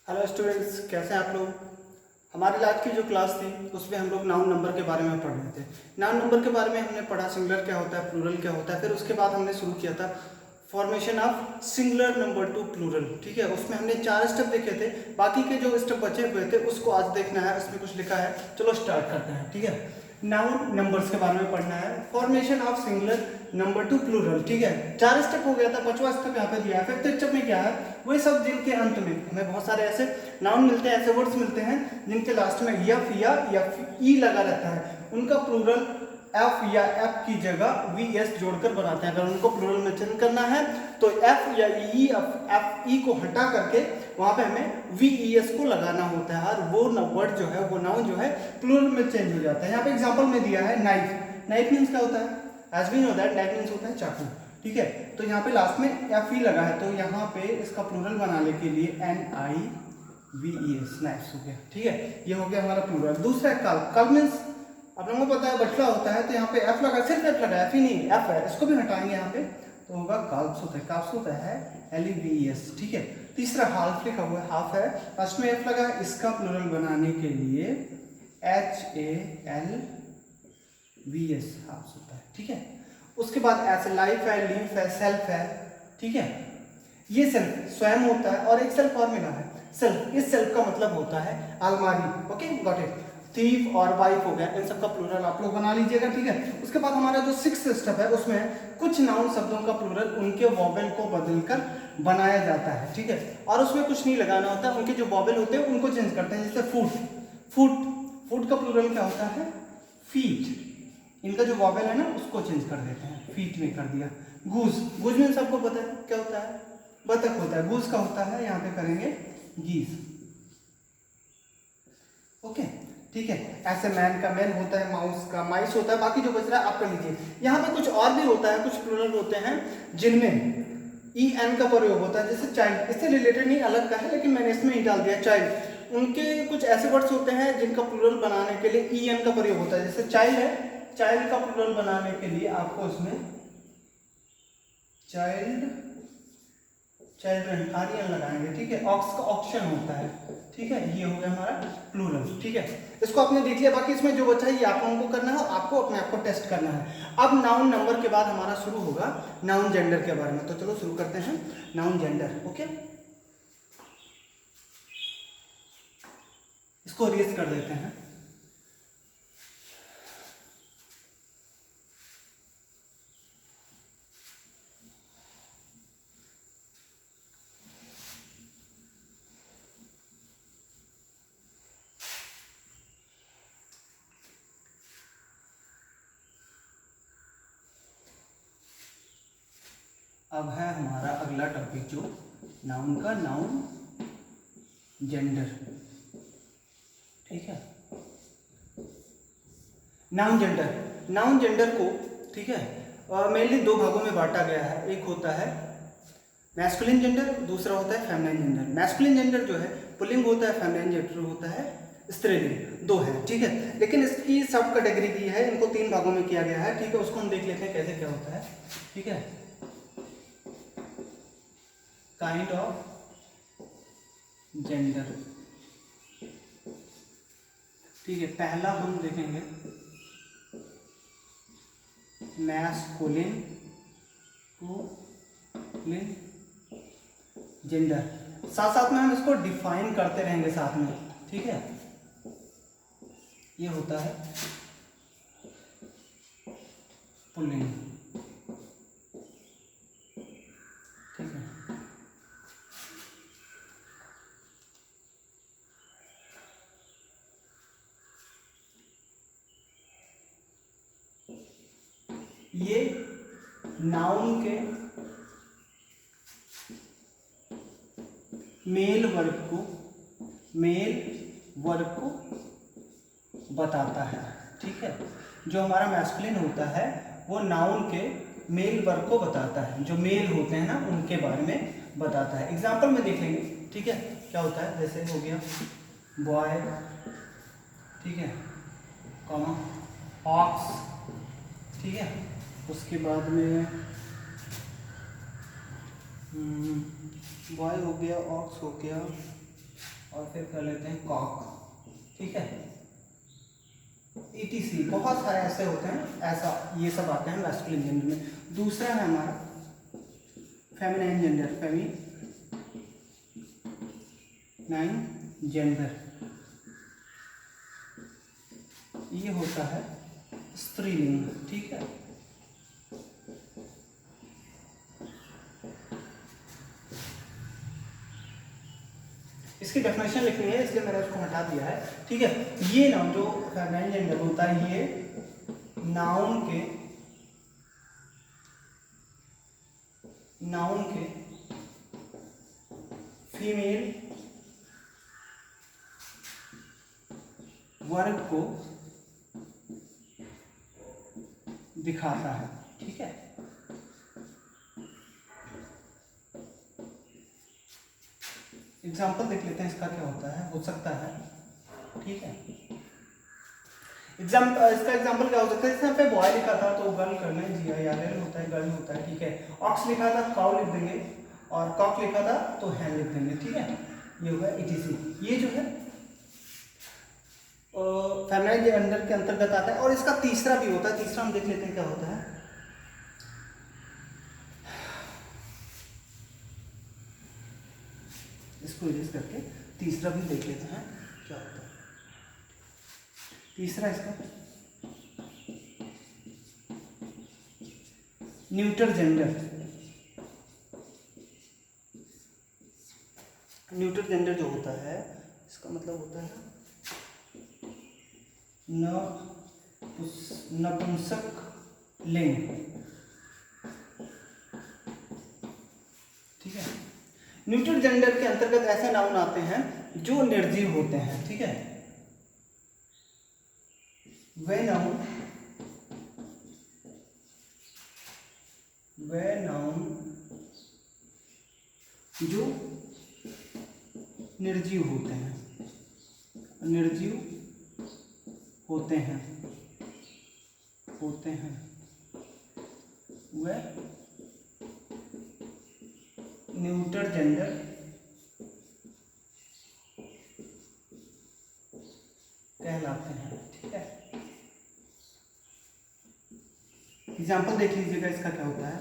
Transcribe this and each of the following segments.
Hello students, कैसे हैं आप लोग। हमारी आज की जो क्लास थी उसमें हम लोग नाउन नंबर के बारे में पढ़ रहे थे। नाउन नंबर के बारे में हमने पढ़ा, सिंगुलर क्या होता है, प्लूरल क्या होता है। फिर उसके बाद हमने शुरू किया था formation of singular number to plural. ठीक है, उसमें हमने 4 स्टेप देखे थे। बाकी के जो स्टेप बचे हुए थे उसको आज देखना है। उसमें कुछ लिखा है, चलो स्टार्ट करते हैं। ठीक है, नाउन नंबर्स के बारे में पढ़ना है, formation of singular number to plural. ठीक है, 4 स्टेप हो गया था, 5वां स्टेप यहाँ पे दिया है। 5th स्टेप में क्या है, वही सब जिनके अंत में हमें बहुत सारे ऐसे नाउन मिलते हैं, ऐसे वर्ड्स मिलते हैं जिनके लास्ट में यफ या ई लगा रहता है, उनका प्लूरल एफ या एफ की जगह वी एस जोड़कर बनाते हैं। अगर उनको प्लूरल में चेंज करना है तो एफ या ई एफ ई को हटा करके वहां पे हमें वी ई एस को लगाना होता है, और वो वर्ड जो है, वो नाउन जो है प्लूरल में चेंज हो जाता है। यहाँ पे एग्जांपल में दिया है नाइफ। नाइफ मीन्स क्या होता है, as we know that knife means होता है चाकू। ठीक है, तो यहाँ पे लास्ट में एफ ई लगा है, तो यहाँ पे इसका प्लूरल बनाने के लिए एन आई वी ई एस, नाइफ्स हो गया। ठीक है, ये हो गया हमारा प्लूरल। दूसरा है कल्प। कल्प मीन्स आप लोगों को पता है बटला होता है, तो यहाँ पे एफ लगा, सिर्फ एफ लगा, एफ ही नहीं, एफ है, इसको भी हटाएंगे यहाँ पे तो होगा काल्प्स होता है। काल्प्स होता है L E V E S. ठीक है, तीसरा हाल्फ लिखा हुआ है, हाफ है, लास्ट में एफ लगा, इसका प्लूरल बनाने के लिए H A L V S half होता है। ठीक है, उसके बाद ऐसे लाइफ है, लीफ है, सेल्फ है। ठीक है, ये सेल्फ स्वयं होता है, और एक सेल्फ फॉर्मूला है सेल्फ। इस सेल्फ का मतलब होता है अलमारी। Okay, got it. थीफ और वाइफ हो गया, इन सब का प्लूरल आप लोग बना लीजिएगा। ठीक है, उसके बाद हमारा जो 6th स्टेप है उसमें कुछ नाउन शब्दों का प्लूरल उनके वॉवेल को बदलकर बनाया जाता है। ठीक है, और उसमें कुछ नहीं लगाना होता, उनके जो वॉवेल होते हैं उनको चेंज करते हैं। जैसे फूट, फुट, फुट का प्लूरल क्या होता है, फीट। इनका जो वॉवेल है ना उसको चेंज कर देते हैं, फीट में कर दिया। गूज, गूज में सबको पता है क्या होता है, बतख होता है। गूज का होता है, यहाँ पे करेंगे गीज। ओके, ठीक है, ऐसे मैन का मैन होता है, माउस का माइस होता है। बाकी जो बच रहा है आप कर लीजिए। यहाँ पे कुछ और भी होता है, कुछ प्लूरल होते हैं जिनमें ई एन का प्रयोग होता है। जैसे चाइल्ड, इससे रिलेटेड नहीं, अलग का है, लेकिन मैंने इसमें ही डाल दिया चाइल्ड। उनके कुछ ऐसे वर्ड्स होते हैं जिनका प्लूरल बनाने के लिए ई एन का प्रयोग होता है। जैसे चाइल्ड है, चाइल्ड का प्लूरल बनाने के लिए आपको इसमें चाइल्ड, चिल्ड्रन, आर्यन लगाएंगे। ठीक है, ऑक्स का ऑक्शन होता है। ठीक है, ये हो गया हमारा प्लूरल। ठीक है, इसको आपने देख लिया। बाकी इसमें जो बचा है ये आप लोगों को करना है, और आपको अपने आप को टेस्ट करना है। अब नाउन नंबर के बाद हमारा शुरू होगा नाउन जेंडर के बारे में। तो चलो शुरू करते हैं नाउन जेंडर। ओके, इसको रेज कर देते हैं। अब है हमारा अगला टॉपिक जो नाउन का, नाउन जेंडर। ठीक है, नाउन जेंडर, नाउन जेंडर को, ठीक है, मेनली 2 भागों में बांटा गया है। एक होता है मैस्कुलिन जेंडर, दूसरा होता है फेमिनिन जेंडर। मैस्कुलिन जेंडर जो है पुल्लिंग होता है, फेमिनिन जेंडर होता है स्त्रीलिंग। 2 है। ठीक है, लेकिन इसकी सब कैटेगरी की है, इनको 3 भागों में किया गया है। ठीक है, उसको हम देख लेते हैं कैसे क्या होता है। ठीक है, काइंड ऑफ जेंडर। ठीक है, पहला हम देखेंगे मैस्कुलिन जेंडर। साथ साथ में हम इसको डिफाइन करते रहेंगे साथ में। ठीक है, ये होता है पुल्लिंग। ठीक है, ये नाउन के मेल वर्ग को बताता है। ठीक है, जो हमारा मैस्कुलिन होता है वो नाउन के मेल वर्ग को बताता है, जो मेल होते हैं ना उनके बारे में बताता है। एग्जाम्पल में देख लेंगे। ठीक है, क्या होता है, जैसे हो गया बॉय, ठीक है, कॉमा ऑक्स। ठीक है, उसके बाद में बॉय हो गया, ऑक्स हो गया, और फिर कर लेते हैं कॉक, ठीक है, ETC। बहुत सारे ऐसे होते हैं, ऐसा ये सब आते हैं मैस्कुलिन जेंडर में। दूसरा है हमारा फेमिनाइन जेंडर, फेमिनाइन जेंडर, ये होता है स्त्रीलिंग, ठीक है। इसकी डेफिनेशन लिखनी है इसलिए मैंने उसको हटा दिया है, ठीक है। ये नाउन जो फेमिनाइन जेंडर होता है, ये नाउन के फीमेल वर्ग को दिखाता है, ठीक है। एग्जाम्पल देख लेते हैं इसका क्या होता है, हो सकता है, ठीक है। इसका एग्जाम्पल क्या हो सकता है, जैसे यहाँ पे बॉय लिखा था तो गर्ल करना है, GIRL होता है, गर्ल होता है, ठीक है। ऑक्स लिखा था काउ लिख देंगे, और कॉक लिखा था तो हैन लिख देंगे, ठीक है। ये होगा ETC। ये जो है फेमिनाइन जेंडर के अंतर्गत आता है। और इसका तीसरा भी होता है, तीसरा हम देख लेते हैं क्या होता है। इसको इरेज करके तीसरा भी देख लेते हैं क्या होता है। तीसरा इसका न्यूटर जेंडर। न्यूटर जेंडर जो होता है, इसका मतलब होता है नपुंसक लिंग, ठीक है। न्यूटर जेंडर के अंतर्गत ऐसे नाउन आते हैं जो निर्जीव होते हैं, ठीक है। वे नाउन जो निर्जीव होते हैं, वे न्यूटर जेंडर कहलाते हैं, ठीक है। एग्जाम्पल देख लीजिएगा इसका क्या होता है।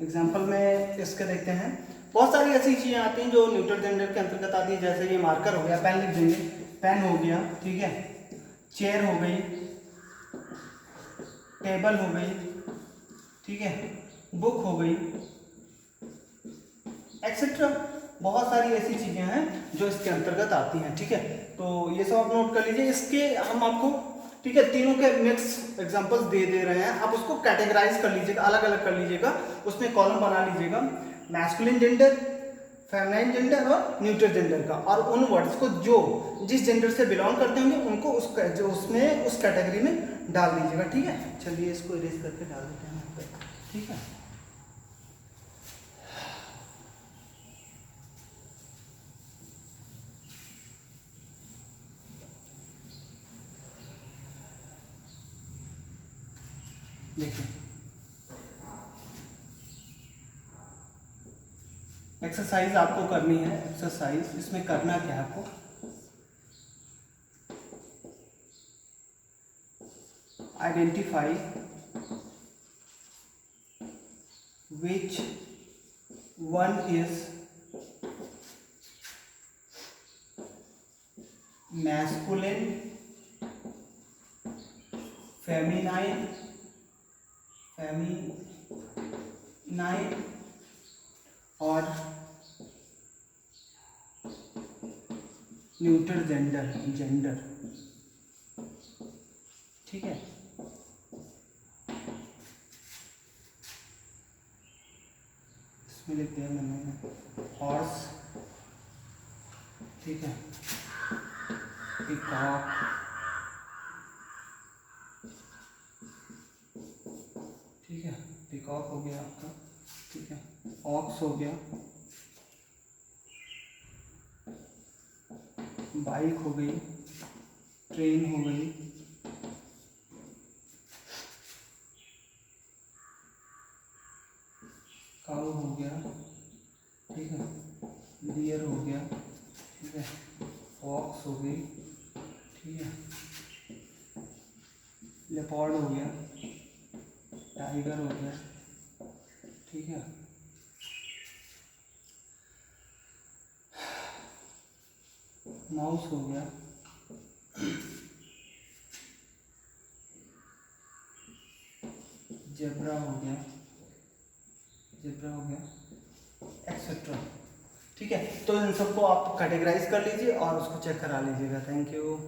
एग्जाम्पल में इसके देखते हैं, बहुत सारी ऐसी चीजें आती हैं जो न्यूटर जेंडर के अंतर्गत आती है। जैसे ये मार्कर हो गया, पेन लिख देंगे, पेन हो गया, ठीक है। चेयर हो गई, टेबल हो गई, ठीक है, बुक हो गई, एक्सेट्रा। बहुत सारी ऐसी चीजें हैं जो इसके अंतर्गत आती हैं, ठीक है। तो ये सब आप नोट कर लीजिए। इसके हम आपको, ठीक है, तीनों के मिक्स एग्जांपल्स दे रहे हैं, आप उसको कैटेगराइज कर लीजिएगा, अलग अलग कर लीजिएगा, उसमें कॉलम बना लीजिएगा, मैस्कुलिन जेंडर, फेमिनाइन जेंडर और न्यूटर जेंडर का। और उन वर्ड्स को जो जिस जेंडर से बिलोंग करते होंगे उनको उस कैटेगरी में डाल दीजिएगा, ठीक है। चलिए इसको इरेज करके डाल देते हैं यहाँ पे, ठीक है। देखिए एक्सरसाइज आपको करनी है। एक्सरसाइज इसमें करना क्या है आपको, identify which one is masculine, feminine और न्यूटर जेंडर, ठीक है। इसमें लिख दिया मैंने हॉर्स, ठीक है, पीकॉक, ठीक है, पीकॉक हो गया आपका, ठीक है, ऑक्स हो गया, बाइक हो गई, ट्रेन हो गई, काऊ हो गया, ठीक है, डियर हो गया, ठीक है, फॉक्स हो गई, ठीक है, लेपर्ड हो गया, टाइगर हो गया, ठीक है, माउस हो गया, जेब्रा हो गया, एक्सेट्रा। ठीक है, तो इन सबको आप कैटेगराइज कर लीजिए और उसको चेक करा लीजिएगा। Thank you.